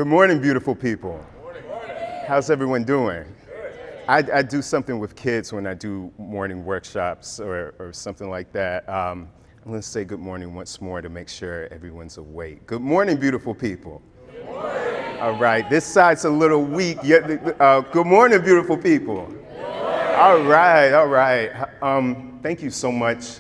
Good morning, beautiful people. Morning. How's everyone doing? I do something with kids when I do morning workshops or something like that. I'm going to say good morning once more to make sure everyone's awake. Good morning, beautiful people. Good morning. All right, this side's a little weak. Yet, good morning, beautiful people. All right. Thank you so much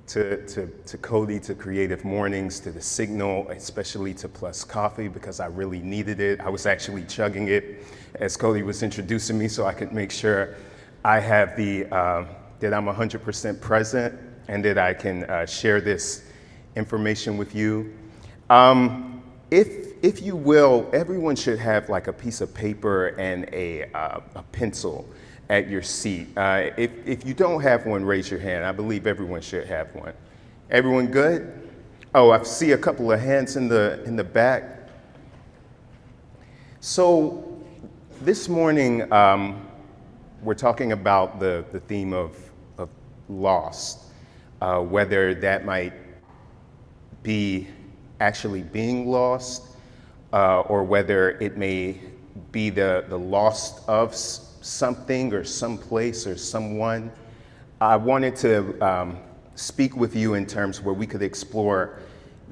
to Cody, to Creative Mornings, to The Signal, especially to Plus Coffee, because I really needed it. I was actually chugging it as Cody was introducing me so I could make sure I have that I'm 100% present and that I can share this information with you. If you will, everyone should have like a piece of paper and a pencil at your seat. If you don't have one, raise your hand. I believe everyone should have one. Everyone good? Oh, I see a couple of hands in the back. So this morning, we're talking about the theme of lost, whether that might be actually being lost, or whether it may be the loss of something or someplace or someone. I wanted to speak with you in terms where we could explore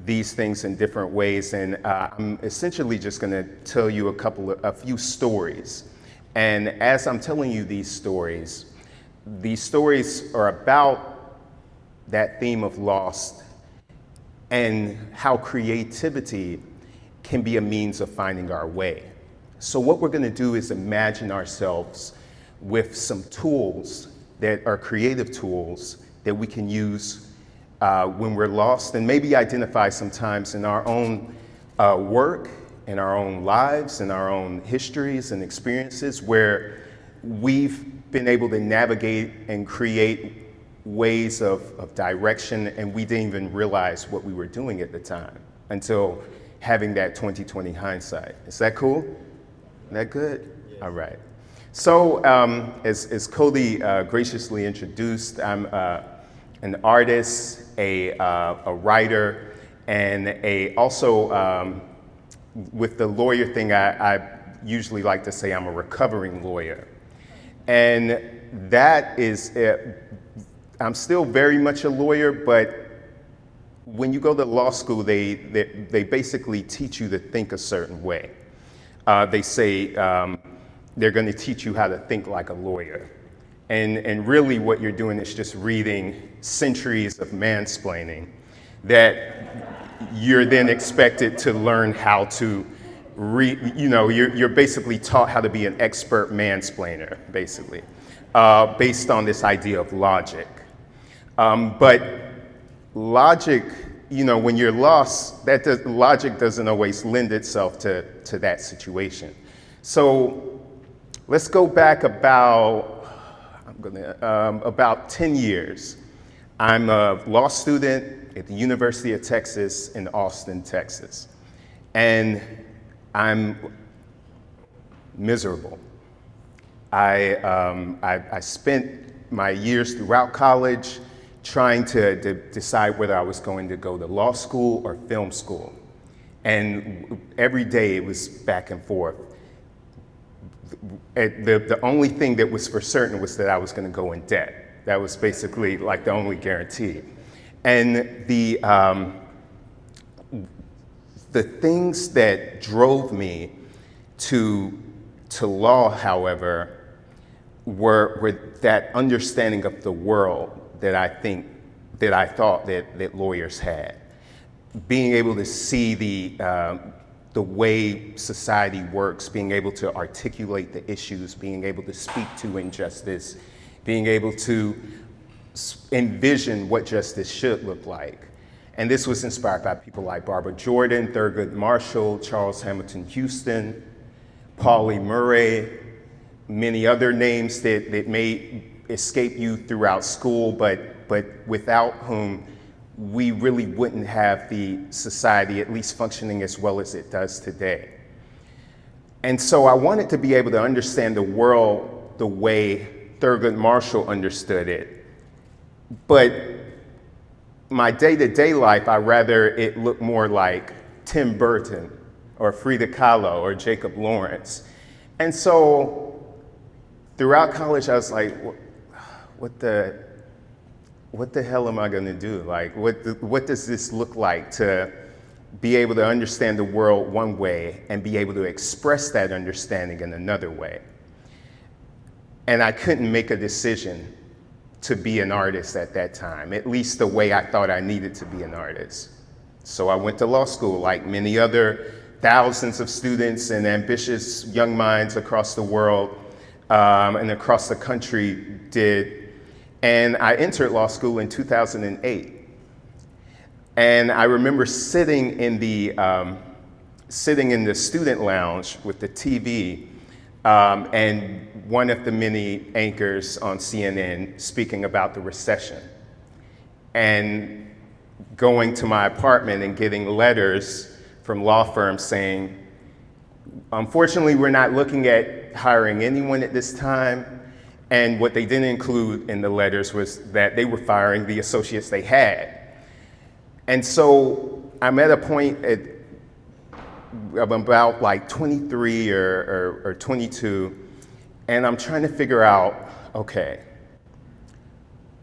these things in different ways, and I'm essentially just going to tell you a few stories. And as I'm telling you these stories are about that theme of lost and how creativity can be a means of finding our way. So what we're going to do is imagine ourselves with some tools that are creative tools that we can use when we're lost, and maybe identify sometimes in our own work, in our own lives, in our own histories and experiences where we've been able to navigate and create ways of direction, and we didn't even realize what we were doing at the time until having that 20/20 hindsight. Is that cool? That good? Yes. All right. So as Cody graciously introduced, I'm an artist, a writer, and also with the lawyer thing, I usually like to say I'm a recovering lawyer. And that is, I'm still very much a lawyer, but when you go to law school, they basically teach you to think a certain way. They say they're going to teach you how to think like a lawyer. And really what you're doing is just reading centuries of mansplaining that you're then expected to learn how to read. You're basically taught how to be an expert mansplainer, basically, based on this idea of logic. But logic, when you're lost, logic doesn't always lend itself to that situation. So let's go back about 10 years. I'm a law student at the University of Texas in Austin, Texas. And I'm miserable. I spent my years throughout college trying to decide whether I was going to go to law school or film school. And every day it was back and forth. The only thing that was for certain was that I was going to go in debt. That was basically like the only guarantee. And the things that drove me to law, however, were that understanding of the world that I thought that lawyers had. Being able to see the way society works, being able to articulate the issues, being able to speak to injustice, being able to envision what justice should look like. And this was inspired by people like Barbara Jordan, Thurgood Marshall, Charles Hamilton Houston, Pauli Murray, many other names that may escape you throughout school, but without whom we really wouldn't have the society at least functioning as well as it does today. And so I wanted to be able to understand the world the way Thurgood Marshall understood it. But my day-to-day life, I rather it look more like Tim Burton or Frida Kahlo or Jacob Lawrence. And so throughout college, I was like, what the hell am I going to do? Like, what does this look like to be able to understand the world one way and be able to express that understanding in another way? And I couldn't make a decision to be an artist at that time, at least the way I thought I needed to be an artist. So I went to law school like many other thousands of students and ambitious young minds across the world and across the country did. And I entered law school in 2008. And I remember sitting in the student lounge with the TV and one of the many anchors on CNN speaking about the recession, and going to my apartment and getting letters from law firms saying, unfortunately, we're not looking at hiring anyone at this time. And what they didn't include in the letters was that they were firing the associates they had. And so I'm at a point of about like 23 or 22, and I'm trying to figure out, okay,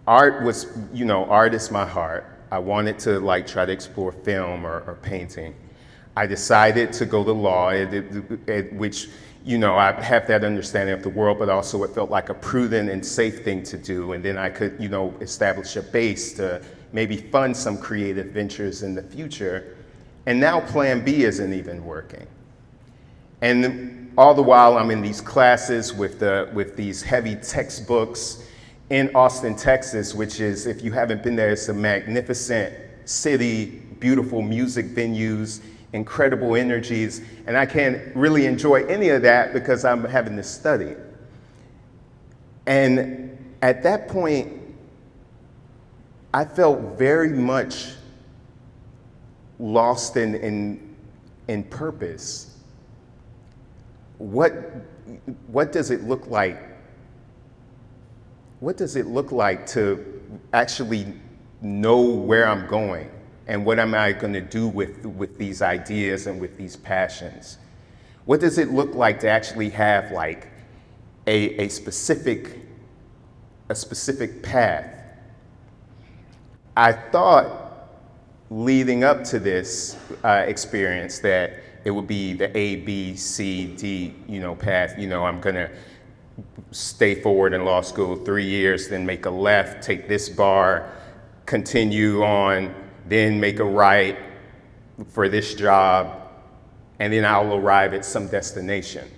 art is my heart. I wanted to like try to explore film or painting. I decided to go to law, which, I have that understanding of the world, but also it felt like a prudent and safe thing to do. And then I could, establish a base to maybe fund some creative ventures in the future. And now Plan B isn't even working. And all the while I'm in these classes with these heavy textbooks in Austin, Texas, which is, if you haven't been there, it's a magnificent city, beautiful music venues, incredible energies, and I can't really enjoy any of that because I'm having to study. And at that point, I felt very much lost in purpose. What does it look like? What does it look like to actually know where I'm going? And what am I going to do with these ideas and with these passions? What does it look like to actually have like a specific path? I thought leading up to this experience that it would be the A, B, C, D, path. I'm going to stay forward in law school 3 years, then make a left, take this bar, continue on, then make a right for this job, and then I'll arrive at some destination.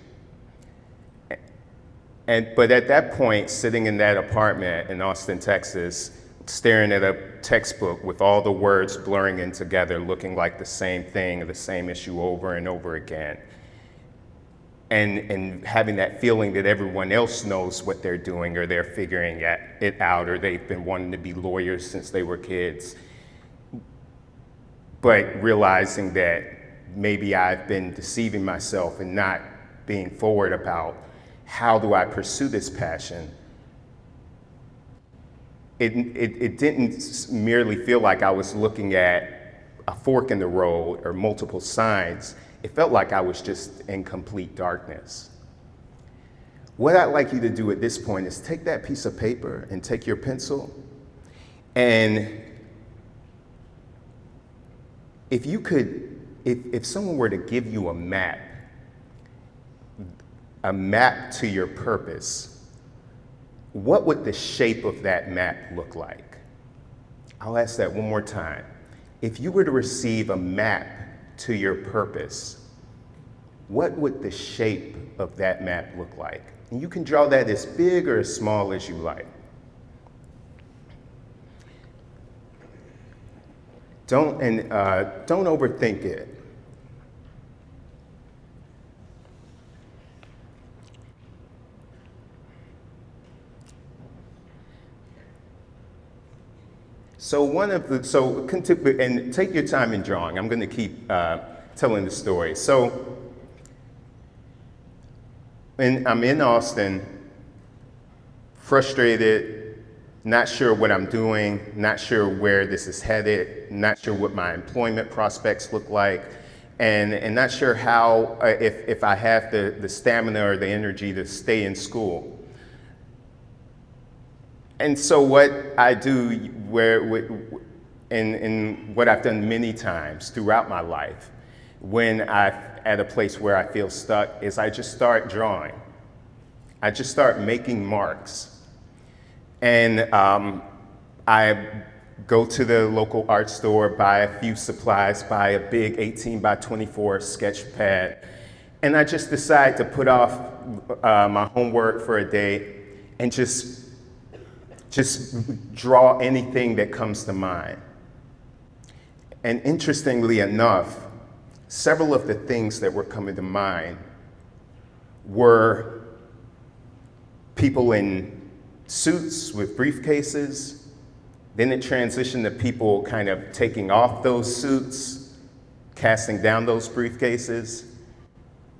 But at that point, sitting in that apartment in Austin, Texas, staring at a textbook with all the words blurring in together, looking like the same thing, or the same issue over and over again, and having that feeling that everyone else knows what they're doing, or they're figuring it out, or they've been wanting to be lawyers since they were kids. But realizing that maybe I've been deceiving myself and not being forward about how do I pursue this passion. It didn't merely feel like I was looking at a fork in the road or multiple signs. It felt like I was just in complete darkness. What I'd like you to do at this point is take that piece of paper and take your pencil, and if someone were to give you a map to your purpose, what would the shape of that map look like? I'll ask that one more time. If you were to receive a map to your purpose, what would the shape of that map look like? And you can draw that as big or as small as you like. Don't overthink it. And take your time in drawing. I'm going to keep telling the story. So, I'm in Austin, frustrated, not sure what I'm doing, not sure where this is headed, not sure what my employment prospects look like. and not sure how, if I have the stamina or the energy to stay in school. And so what I do, and what I've done many times throughout my life, when I'm at a place where I feel stuck, is I just start drawing. I just start making marks. And I go to the local art store, buy a few supplies, buy a big 18 by 24 sketch pad, and I just decide to put off my homework for a day and just draw anything that comes to mind. And interestingly enough, several of the things that were coming to mind were people in suits with briefcases. Then it transitioned to people kind of taking off those suits, casting down those briefcases.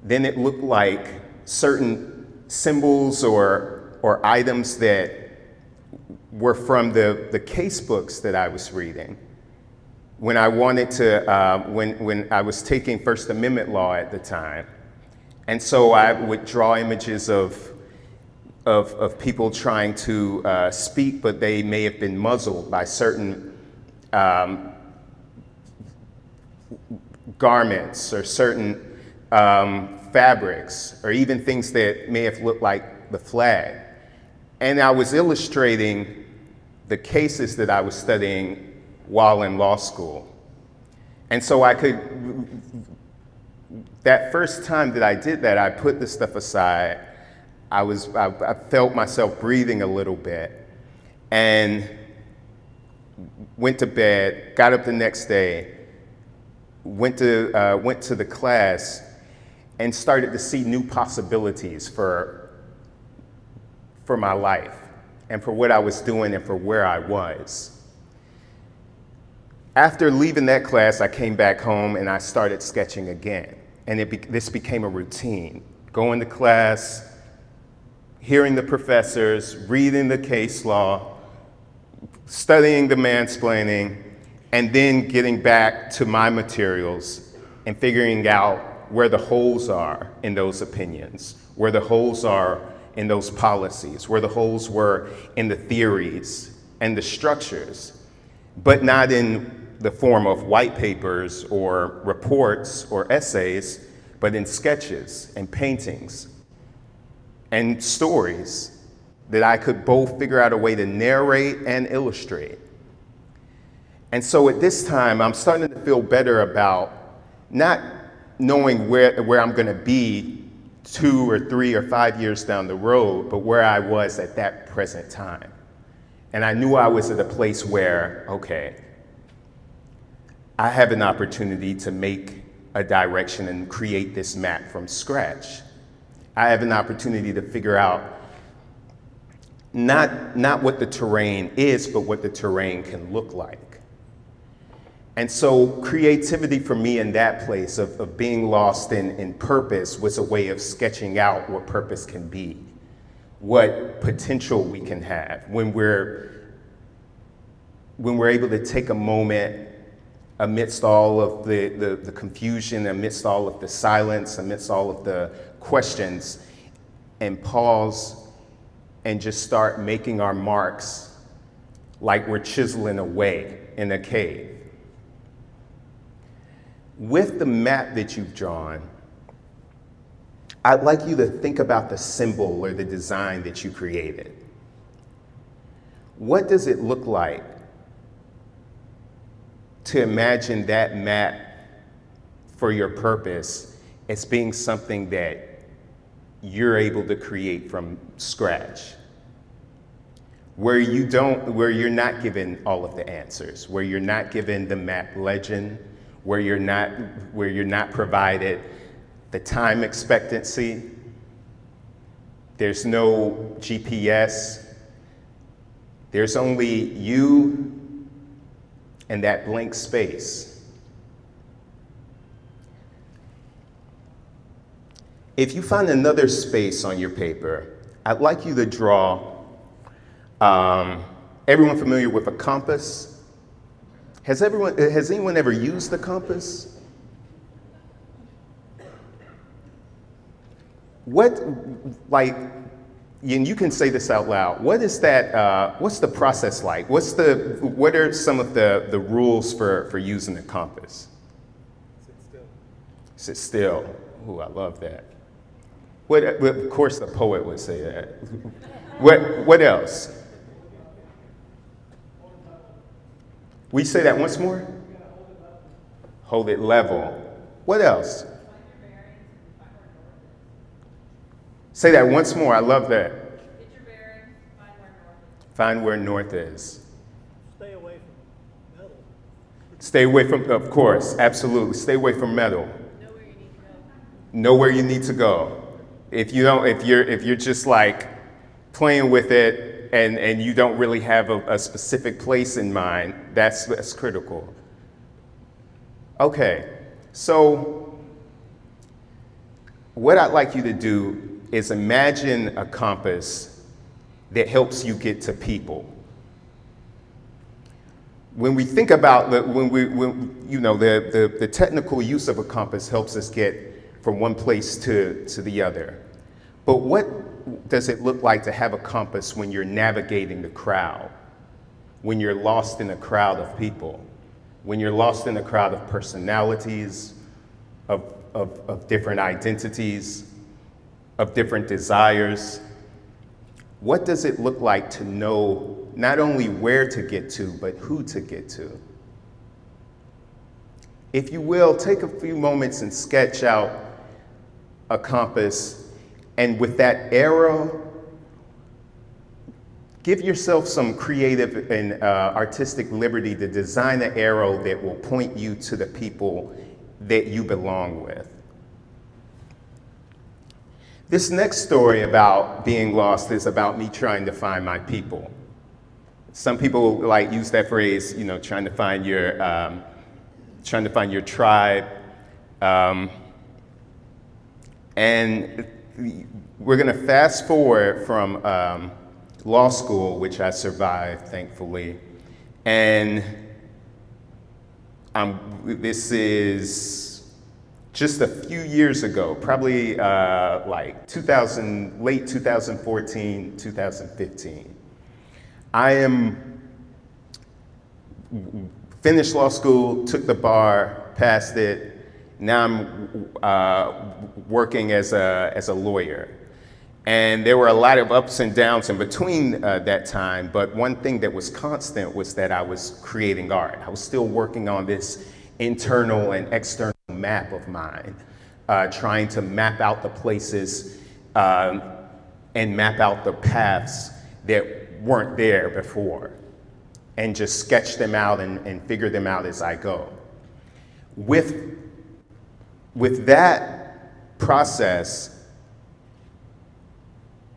Then it looked like certain symbols or items that were from the case books that I was reading. When I wanted to, when I was taking First Amendment law at the time. And so I would draw images of people trying to speak, but they may have been muzzled by certain garments or certain fabrics, or even things that may have looked like the flag. And I was illustrating the cases that I was studying while in law school. And so that first time that I did that, I put the stuff aside. I felt myself breathing a little bit and went to bed, got up the next day, went to the class and started to see new possibilities for my life and for what I was doing and for where I was. After leaving that class, I came back home and I started sketching again. And this became a routine. Going to class, hearing the professors, reading the case law, studying the mansplaining, and then getting back to my materials and figuring out where the holes are in those opinions, where the holes are in those policies, where the holes were in the theories and the structures, but not in the form of white papers or reports or essays, but in sketches and paintings and stories that I could both figure out a way to narrate and illustrate. And so at this time, I'm starting to feel better about not knowing where I'm gonna be 2 or 3 or 5 years down the road, but where I was at that present time. And I knew I was at a place where, okay, I have an opportunity to make a direction and create this map from scratch. I have an opportunity to figure out not what the terrain is, but what the terrain can look like. And so creativity for me in that place of being lost in purpose was a way of sketching out what purpose can be, what potential we can have when we're able to take a moment amidst all of the confusion, amidst all of the silence, amidst all of the questions, and pause and just start making our marks like we're chiseling away in a cave. With the map that you've drawn, I'd like you to think about the symbol or the design that you created. What does it look like to imagine that map for your purpose as being something that you're able to create from scratch, where you're not given all of the answers, where you're not given the map legend, where you're not provided the time expectancy, there's no GPS, there's only you and that blank space. If you find another space on your paper, I'd like you to draw, everyone familiar with a compass? Has anyone ever used the compass? What, like, and you can say this out loud, what is that, what's the process like? What are some of the rules for using a compass? Sit still. Sit still. Ooh, I love that. Of course the poet would say that. What else? We say that once more? Hold it level. What else? Say that once more. I love that. Get your bearings, find where north is. Find where north is. Stay away from metal. Stay away from, of course, absolutely. Stay away from metal. Know where you need to go. Know where you need to go. If you're just like playing with it and you don't really have a specific place in mind, that's critical. Okay, so what I'd like you to do is imagine a compass that helps you get to people. When we think about the technical use of a compass helps us get from one place to the other. But what does it look like to have a compass when you're navigating the crowd? When you're lost in a crowd of people? When you're lost in a crowd of personalities, of different identities, of different desires? What does it look like to know not only where to get to, but who to get to? If you will, take a few moments and sketch out a compass, and with that arrow, give yourself some creative and artistic liberty to design an arrow that will point you to the people that you belong with. This next story about being lost is about me trying to find my people. Some people like use that phrase, trying to find your tribe. And we're going to fast forward from law school, which I survived, thankfully. And this is just a few years ago, probably late 2014, 2015. I finished law school, took the bar, passed it. Now I'm working as a lawyer. And there were a lot of ups and downs in between that time, but one thing that was constant was that I was creating art. I was still working on this internal and external map of mine, trying to map out the places and map out the paths that weren't there before, and just sketch them out and figure them out as I go. With that process,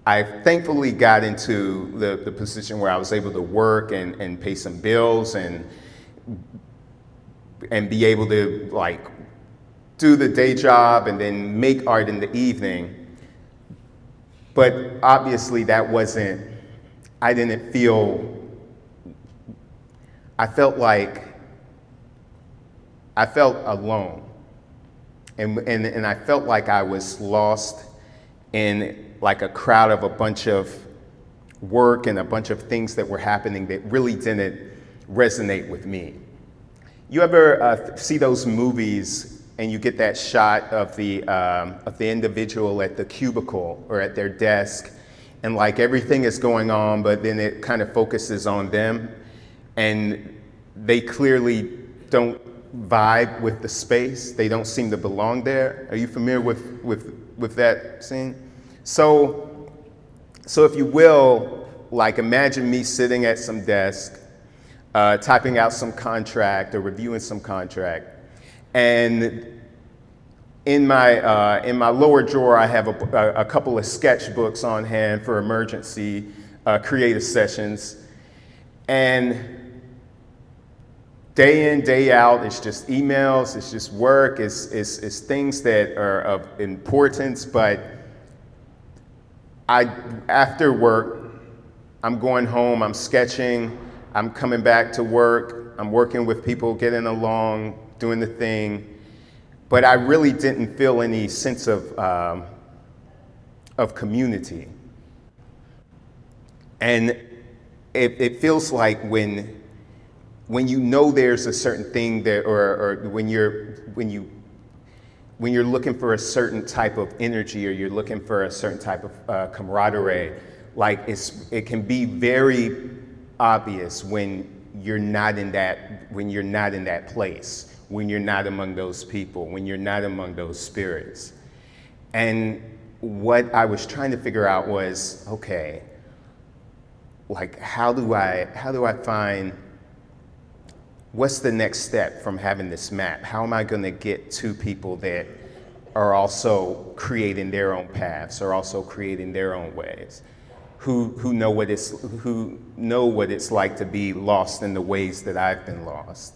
I thankfully got into the position where I was able to work and pay some bills and be able to do the day job and then make art in the evening. But obviously I felt alone. And I felt like I was lost in a crowd of a bunch of work and a bunch of things that were happening that really didn't resonate with me. You ever see those movies and you get that shot of the individual at the cubicle or at their desk, and everything is going on, but then it kind of focuses on them, and they clearly don't vibe with the space. They don't seem to belong there. Are you familiar with that scene? So if you will, imagine me sitting at some desk, typing out some contract or reviewing some contract, and in my lower drawer I have a couple of sketchbooks on hand for emergency creative sessions, and day in, day out, it's just emails, it's just work, it's things that are of importance, but after work, I'm going home, I'm sketching, I'm coming back to work, I'm working with people, getting along, doing the thing, but I really didn't feel any sense of of community. And it feels like when you know there's a certain thing that, or when you're looking for a certain type of energy, or you're looking for a certain type of camaraderie, like it can be very obvious when you're not in that place, when you're not among those people, when you're not among those spirits. And what I was trying to figure out was, okay, like how do I find, what's the next step from having this map? How am I going to get to people that are also creating their own paths, are also creating their own ways, who know what it's like to be lost in the ways that I've been lost.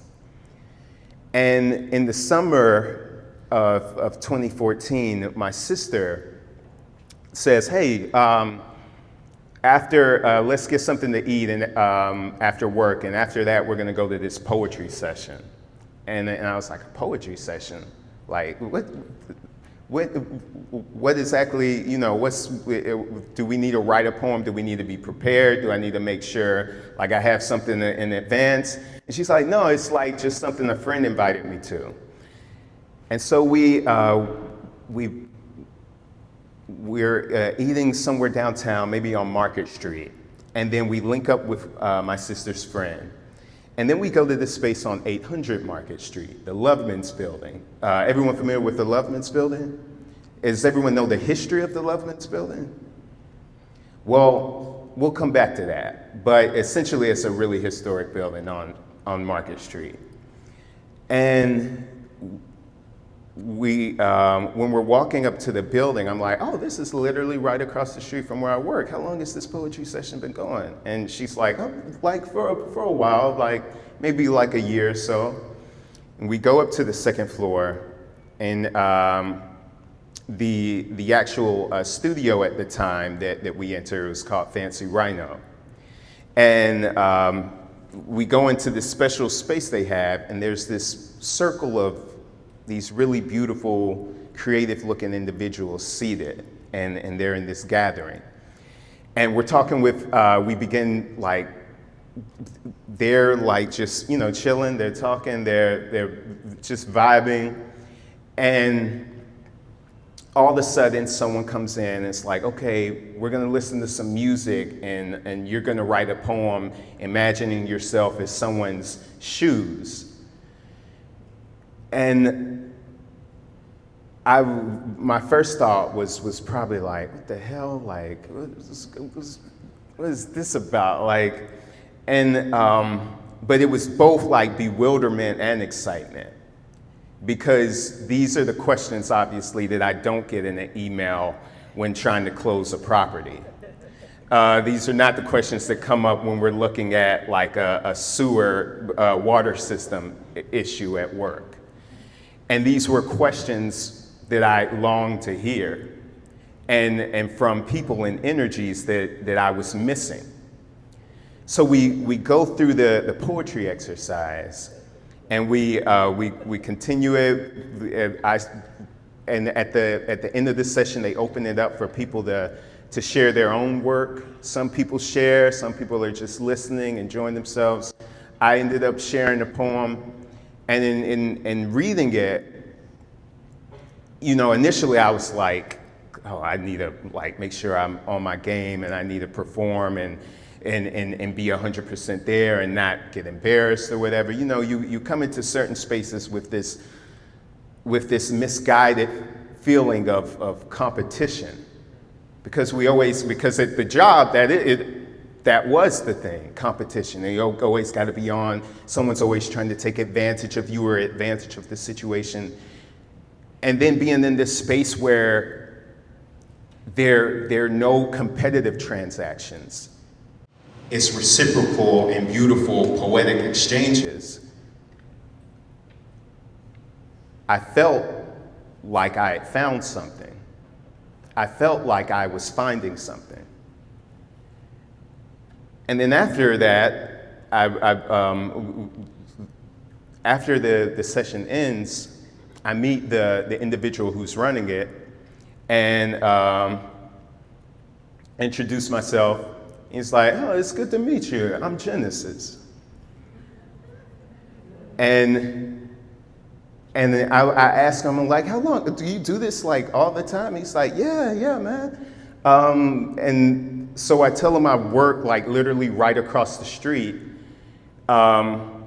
And in the summer of 2014, my sister says, hey, let's get something to eat and after work, and after that we're gonna go to this poetry session. And I was like, a poetry session? Like, what exactly, do we need to write a poem? Do we need to be prepared? Do I need to make sure, like, I have something in advance? And she's like, no, it's like just something a friend invited me to. And so we're eating somewhere downtown, maybe on Market Street. And then we link up with my sister's friend. And then we go to this space on 800 Market Street, the Lovemans Building. Everyone familiar with the Lovemans Building? Does everyone know the history of the Lovemans Building? Well, we'll come back to that. But essentially, it's a really historic building on Market Street. And when we're walking up to the building, I'm like, oh, this is literally right across the street from where I work. How long has this poetry session been going? And she's like, oh, like for a while, like maybe like a year or so. And we go up to the second floor, and the actual studio at the time that we entered was called Fancy Rhino. And we go into this special space they have, and there's this circle of these really beautiful, creative-looking individuals seated, and they're in this gathering. And we're talking with, we begin like, they're like just, chilling, they're talking, they're just vibing. And all of a sudden, someone comes in and it's like, okay, we're gonna listen to some music, and you're gonna write a poem imagining yourself as someone's shoes. And my first thought was probably like, what the hell? Like, what is this about? Like, and but it was both like bewilderment and excitement, because these are the questions, obviously, that I don't get in an email when trying to close a property. These are not the questions that come up when we're looking at like a sewer water system issue at work. And these were questions that I longed to hear, and from people and energies that I was missing. So we go through the poetry exercise, and we continue it. And at the end of the session, they open it up for people to share their own work. Some people share, some people are just listening, enjoying themselves. I ended up sharing a poem. And in reading it, initially I was like, oh, I need to like make sure I'm on my game, and I need to perform and be 100% there and not get embarrassed or whatever. You come into certain spaces with this misguided feeling of competition, because at the job that was the thing, competition. And you always got to be on. Someone's always trying to take advantage of you or advantage of the situation. And then being in this space where there are no competitive transactions. It's reciprocal and beautiful poetic exchanges. I felt like I had found something. I felt like I was finding something. And then after that, after the session ends, I meet the individual who's running it, and introduce myself. He's like, oh, it's good to meet you. I'm Genesis. And then I asked him, I'm like, how long, do you do this like all the time? He's like, yeah, man. And so I tell him I work like literally right across the street. And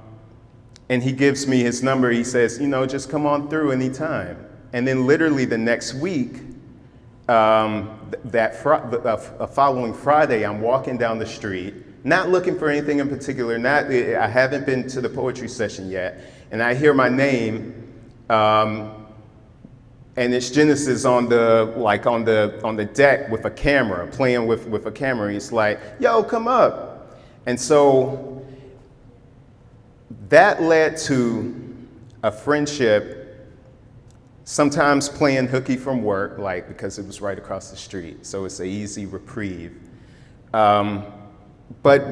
he gives me his number. He says, just come on through anytime. And then literally the next week, the following Friday, I'm walking down the street, not looking for anything in particular. I haven't been to the poetry session yet, and I hear my name, and it's Genesis on the deck with a camera, playing with a camera. He's like, "Yo, come up," and so that led to a friendship. Sometimes playing hooky from work, because it was right across the street, so it's an easy reprieve. But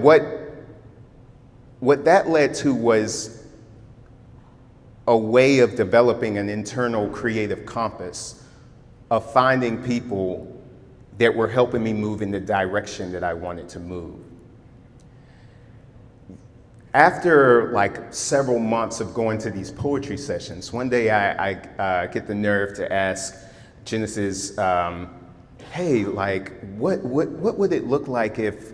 what that led to was a way of developing an internal creative compass of finding people that were helping me move in the direction that I wanted to move. After several months of going to these poetry sessions, one day I get the nerve to ask Genesis, hey, what would it look like if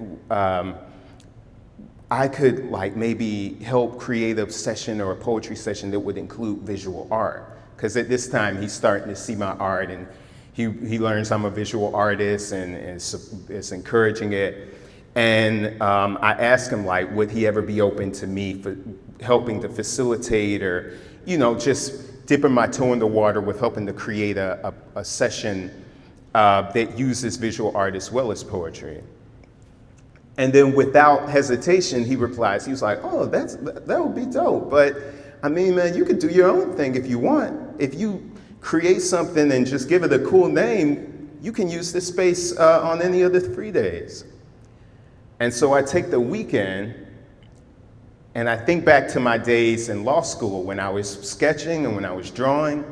I could maybe help create a session or a poetry session that would include visual art? Because at this time he's starting to see my art, and he learns I'm a visual artist and is encouraging it. And I asked him, would he ever be open to me for helping to facilitate or, just dipping my toe in the water with helping to create a session that uses visual art as well as poetry. And then without hesitation, he replies, he was like, oh, that would be dope. But I mean, man, you could do your own thing if you want. If you create something and just give it a cool name, you can use this space on any of the free days. And so I take the weekend and I think back to my days in law school when I was sketching and when I was drawing.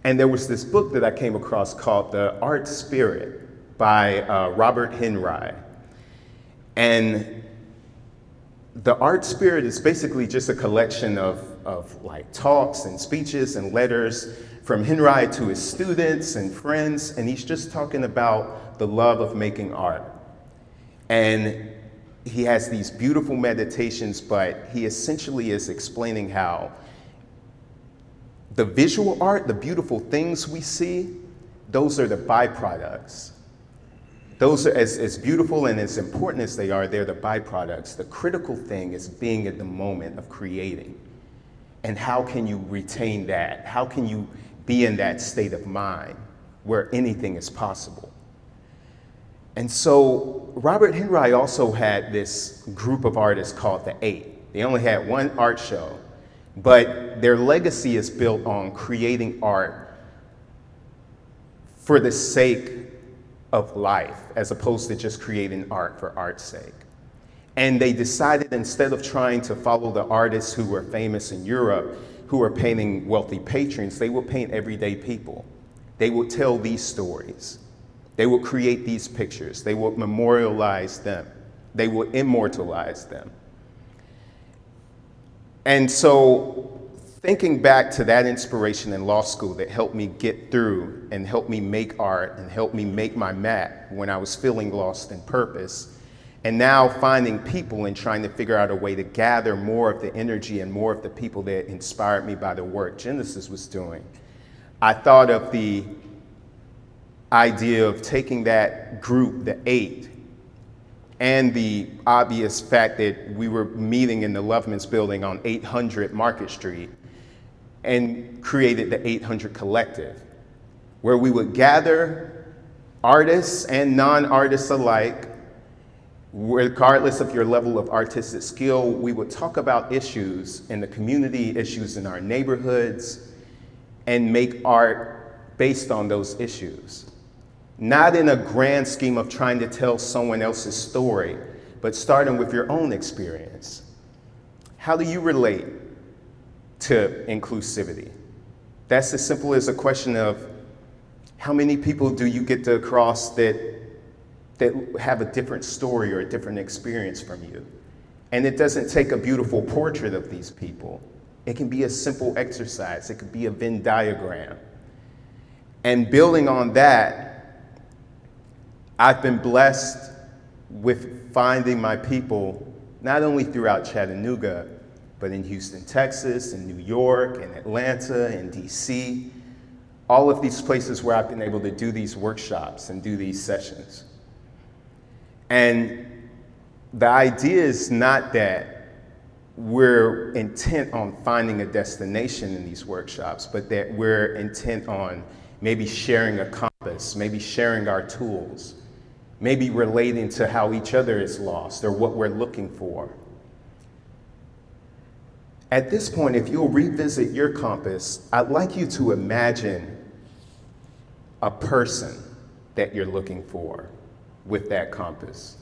And there was this book that I came across called The Art Spirit by Robert Henry. And The Art Spirit is basically just a collection of talks and speeches and letters from Henry to his students and friends. And he's just talking about the love of making art. And he has these beautiful meditations, but he essentially is explaining how the visual art, the beautiful things we see, those are the byproducts. Those are as beautiful and as important as they are, they're the byproducts. The critical thing is being at the moment of creating. And how can you retain that? How can you be in that state of mind where anything is possible? And so Robert Henry also had this group of artists called the Eight. They only had one art show, but their legacy is built on creating art for the sake of life, as opposed to just creating art for art's sake. And they decided, instead of trying to follow the artists who were famous in Europe, who were painting wealthy patrons, they would paint everyday people. They would tell these stories. They will create these pictures. They will memorialize them. They will immortalize them. And so thinking back to that inspiration in law school that helped me get through and helped me make art and helped me make my map when I was feeling lost in purpose, and now finding people and trying to figure out a way to gather more of the energy and more of the people that inspired me by the work Genesis was doing, I thought of the idea of taking that group, the Eight, and the obvious fact that we were meeting in the Lovemans building on 800 Market Street, and created the 800 Collective, where we would gather artists and non-artists alike, regardless of your level of artistic skill. We would talk about issues in the community, issues in our neighborhoods, and make art based on those issues. Not in a grand scheme of trying to tell someone else's story, but starting with your own experience. How do you relate to inclusivity? That's as simple as a question of how many people do you get to cross that that have a different story or a different experience from you. And it doesn't take a beautiful portrait of these people. It can be a simple exercise. It could be a Venn diagram. And building on that, I've been blessed with finding my people, not only throughout Chattanooga, but in Houston, Texas, in New York, in Atlanta, in DC, all of these places where I've been able to do these workshops and do these sessions. And the idea is not that we're intent on finding a destination in these workshops, but that we're intent on maybe sharing a compass, maybe sharing our tools, maybe relating to how each other is lost or what we're looking for. At this point, if you'll revisit your compass, I'd like you to imagine a person that you're looking for with that compass.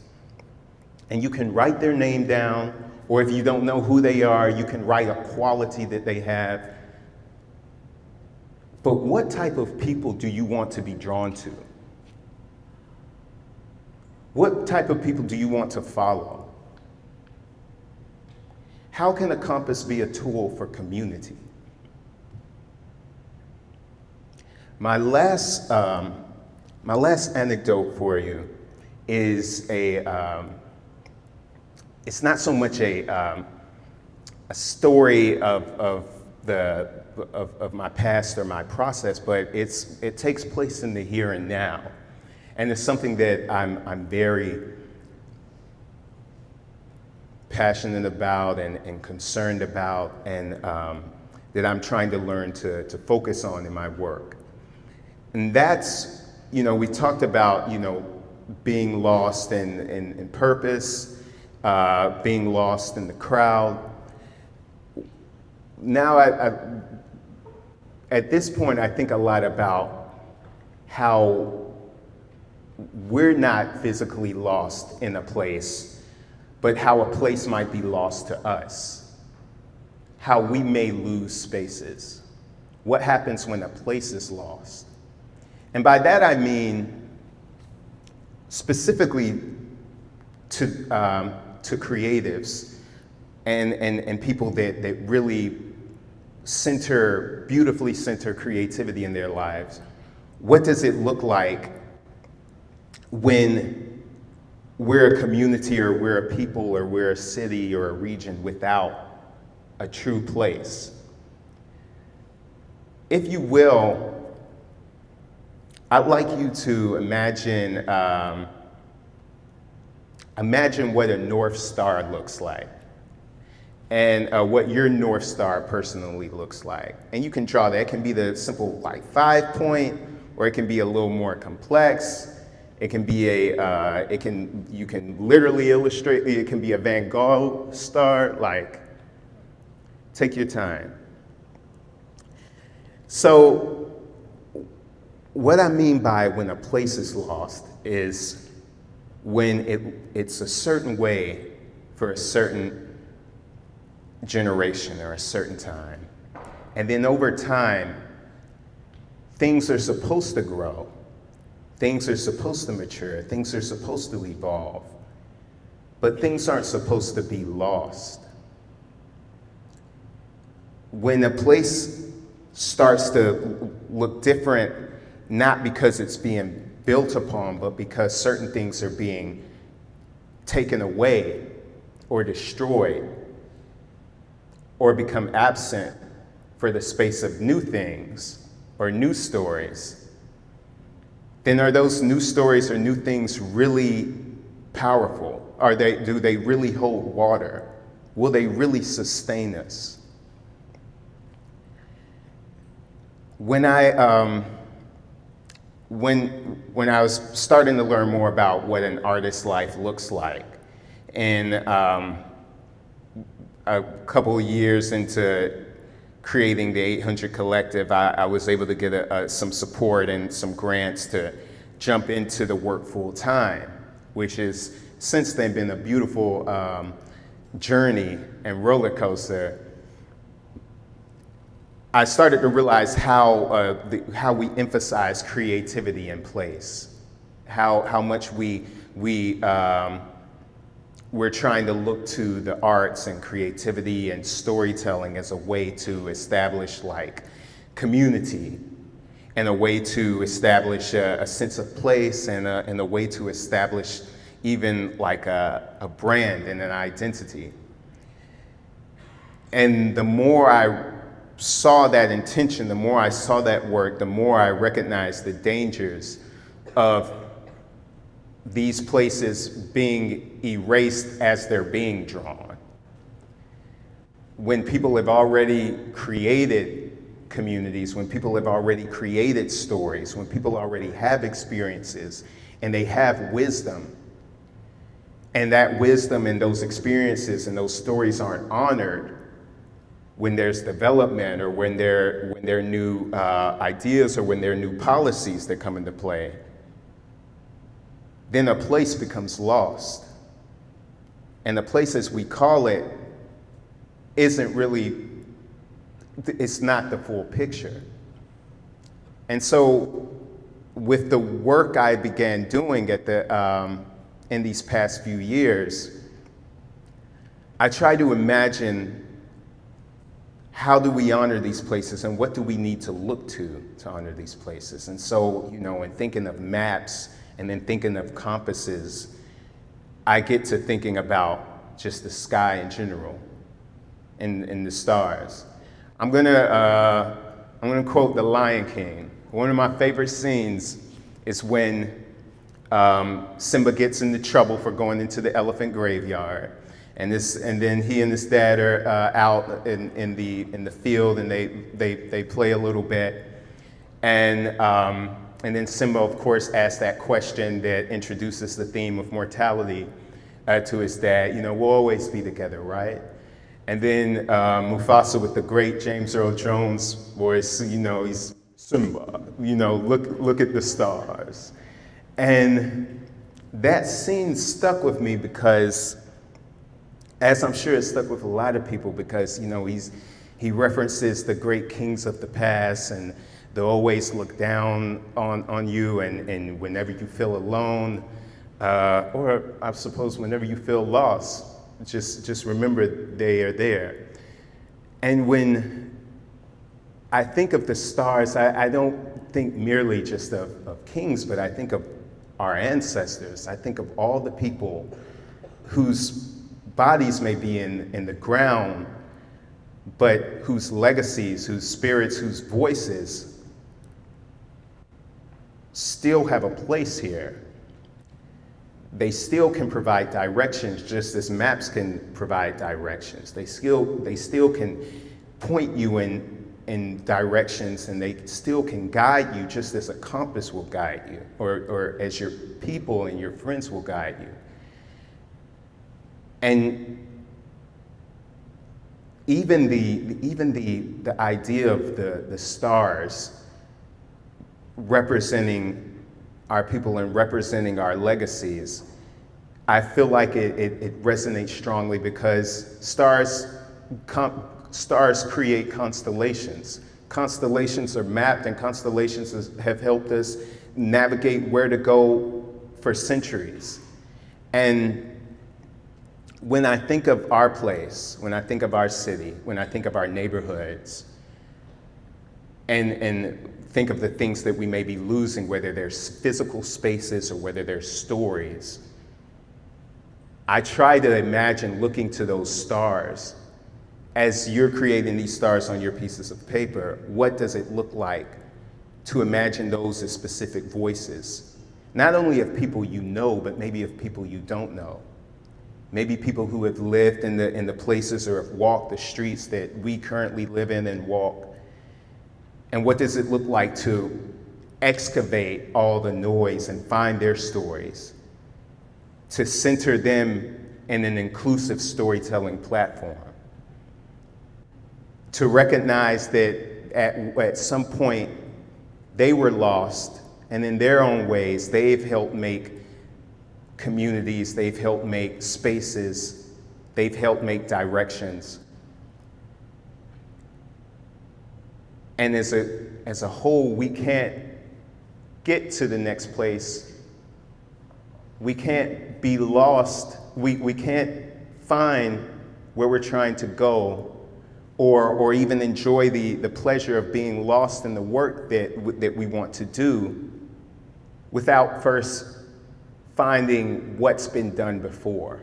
And you can write their name down, or if you don't know who they are, you can write a quality that they have. But what type of people do you want to be drawn to? What type of people do you want to follow? How can a compass be a tool for community? My last anecdote for you is it's not so much a story of my past or my process, but it takes place in the here and now, and it's something that I'm very passionate about and concerned about, and that I'm trying to learn to focus on in my work. And that's, we talked about, being lost in purpose, being lost in the crowd. Now, at this point, I think a lot about how we're not physically lost in a place, but how a place might be lost to us, how we may lose spaces. What happens when a place is lost? And by that I mean specifically to creatives and people that really beautifully center creativity in their lives. What does it look like when we're a community, or we're a people, or we're a city or a region without a true place? If you will, I'd like you to imagine what a North Star looks like, and what your North Star personally looks like. And you can draw that. It can be the simple 5-point, or it can be a little more complex. It can be you can literally illustrate, it can be a Van Gogh star, take your time. So, what I mean by when a place is lost is when it's a certain way for a certain generation or a certain time. And then over time, things are supposed to grow. Things are supposed to mature. Things are supposed to evolve. But things aren't supposed to be lost. When a place starts to look different, not because it's being built upon, but because certain things are being taken away or destroyed or become absent for the space of new things or new stories, then are those new stories or new things really powerful? Do they really hold water? Will they really sustain us? When I was starting to learn more about what an artist's life looks like, and a couple of years into creating the 800 Collective, I was able to get some support and some grants to jump into the work full time, which has since then been a beautiful journey and roller coaster. I started to realize how we emphasize creativity in place, how much we we're trying to look to the arts and creativity and storytelling as a way to establish like community and a way to establish a sense of place and a way to establish even like a brand and an identity. And the more I saw that intention, the more I saw that work, the more I recognized the dangers of these places being erased as they're being drawn. When people have already created communities, when people have already created stories, when people already have experiences and they have wisdom, and that wisdom and those experiences and those stories aren't honored when there's development or when there are new ideas or when there are new policies that come into play, then a place becomes lost. And the place as we call it isn't really, it's not the full picture. And so with the work I began doing at in these past few years, I try to imagine how do we honor these places and what do we need to look to honor these places? And so, in thinking of maps and then thinking of compasses, I get to thinking about just the sky in general and the stars. I'm gonna quote The Lion King. One of my favorite scenes is when Simba gets into trouble for going into the elephant graveyard. And then he and his dad are out in the field, and they play a little bit, and then Simba, of course, asks that question that introduces the theme of mortality to his dad. We'll always be together, right? And then Mufasa, with the great James Earl Jones voice, he's Simba. Look at the stars, and that scene stuck with me because, as I'm sure it stuck with a lot of people, because he references the great kings of the past, and they'll always look down on you, and whenever you feel alone, or I suppose whenever you feel lost, just remember they are there. And when I think of the stars, I don't think merely just of kings, but I think of our ancestors. I think of all the people whose bodies may be in the ground, but whose legacies, whose spirits, whose voices still have a place here. They still can provide directions, just as maps can provide directions. They still can point you in directions, and they still can guide you, just as a compass will guide you, or as your people and your friends will guide you. And even the idea of the stars representing our people and representing our legacies, I feel like it resonates strongly because stars create constellations. Constellations are mapped, and constellations have helped us navigate where to go for centuries. And when I think of our place, when I think of our city, when I think of our neighborhoods, and think of the things that we may be losing, whether there's physical spaces or whether there's stories, I try to imagine looking to those stars. As you're creating these stars on your pieces of paper, what does it look like to imagine those as specific voices? Not only of people you know, but maybe of people you don't know. Maybe people who have lived in the places or have walked the streets that we currently live in and walk. And what does it look like to excavate all the noise and find their stories, to center them in an inclusive storytelling platform, to recognize that at some point they were lost, and in their own ways they've helped make communities, they've helped make spaces, they've helped make directions. And as a whole, we can't get to the next place we can't be lost. We can't find where we're trying to go, or even enjoy the pleasure of being lost in the work that we want to do without first finding what's been done before,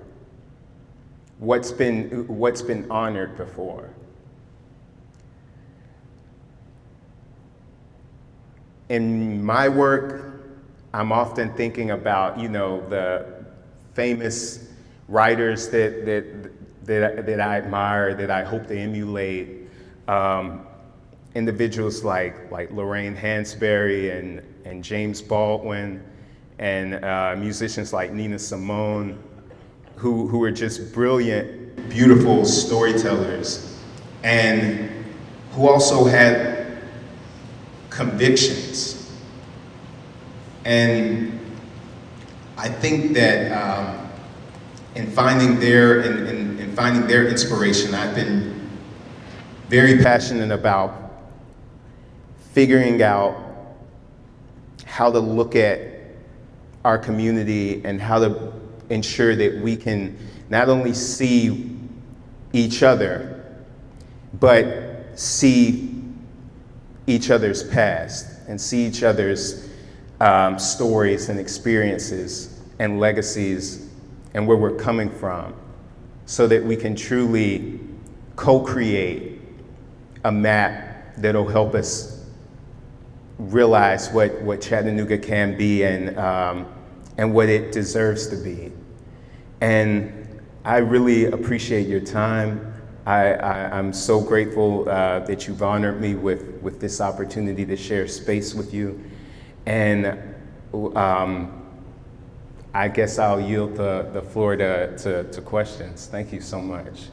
what's been honored before. In my work, I'm often thinking about, the famous writers that I admire, that I hope to emulate. Individuals like Lorraine Hansberry and James Baldwin, and musicians like Nina Simone, who are just brilliant, beautiful storytellers, and who also had convictions. And I think that in finding their inspiration, I've been very passionate about figuring out how to look at our community and how to ensure that we can not only see each other, but see each other's past and see each other's stories and experiences and legacies and where we're coming from, so that we can truly co-create a map that'll help us realize what Chattanooga can be and what it deserves to be. And I really appreciate your time. I'm so grateful that you've honored me with this opportunity to share space with you. And I guess I'll yield the floor to questions. Thank you so much.